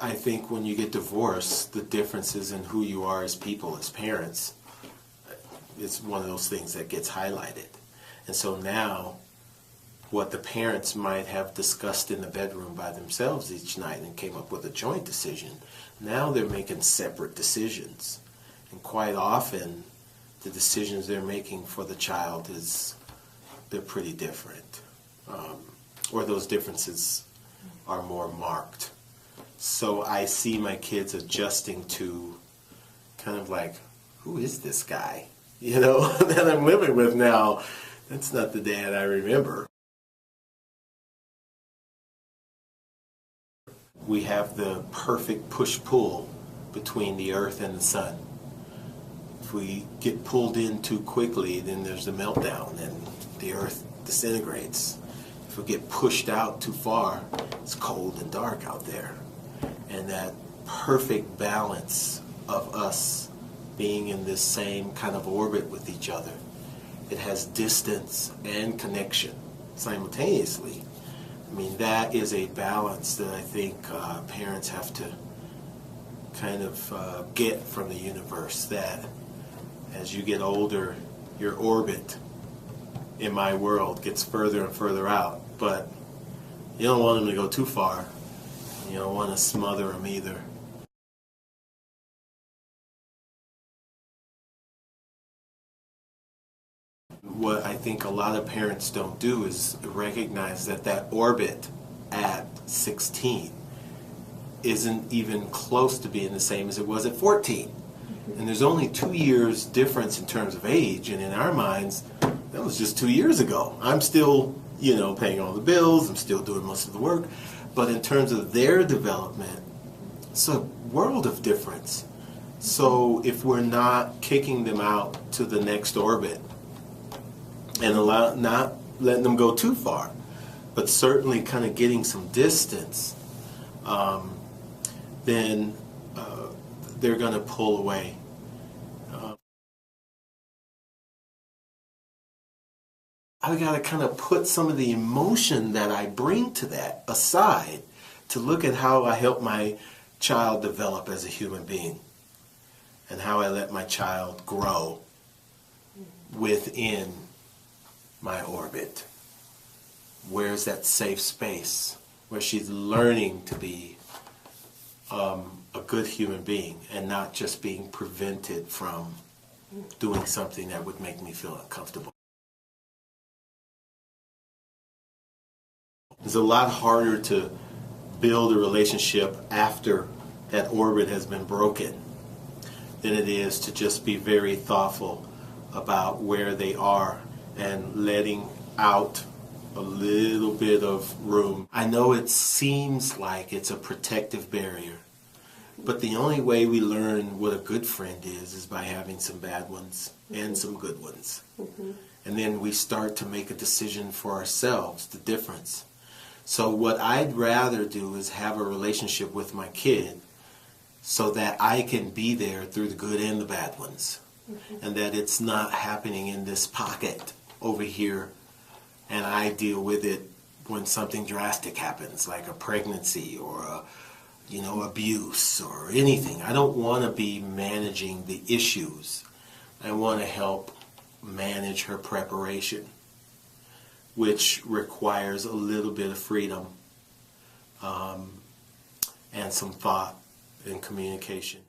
I think when you get divorced, the differences in who you are as people, as parents, is one of those things that gets highlighted. And so now, what the parents might have discussed in the bedroom by themselves each night and came up with a joint decision, now they're making separate decisions. And quite often, the decisions they're making for the child they're pretty different. Or those differences are more marked. So I see my kids adjusting to kind of like, who is this guy? You know, that I'm living with now. That's not the dad I remember. We have the perfect push-pull between the earth and the sun. If we get pulled in too quickly, then there's a meltdown and the earth disintegrates. If we get pushed out too far, it's cold and dark out there. And that perfect balance of us being in this same kind of orbit with each other, it has distance and connection simultaneously. I mean, that is a balance that I think parents have to kind of get from the universe, that as you get older, your orbit in my world gets further and further out, but you don't want them to go too far. You don't want to smother them either. What I think a lot of parents don't do is recognize that that orbit at 16 isn't even close to being the same as it was at 14. And there's only 2 years difference in terms of age, and in our minds, that was just 2 years ago. I'm still, paying all the bills, I'm still doing most of the work, but in terms of their development, it's a world of difference. So if we're not kicking them out to the next orbit, and not letting them go too far, but certainly kind of getting some distance, then they're going to pull away. I got to kind of put some of the emotion that I bring to that aside to look at how I help my child develop as a human being and how I let my child grow within my orbit. Where's that safe space where she's learning to be a good human being and not just being prevented from doing something that would make me feel uncomfortable. It's a lot harder to build a relationship after that orbit has been broken than it is to just be very thoughtful about where they are and letting out a little bit of room. I know it seems like it's a protective barrier, but the only way we learn what a good friend is by having some bad ones and some good ones. And then we start to make a decision for ourselves, the difference. So what I'd rather do is have a relationship with my kid so that I can be there through the good and the bad ones. And that it's not happening in this pocket over here, and I deal with it when something drastic happens, like a pregnancy or abuse or anything. I don't want to be managing the issues. I want to help manage her preparation, which requires a little bit of freedom and some thought and communication.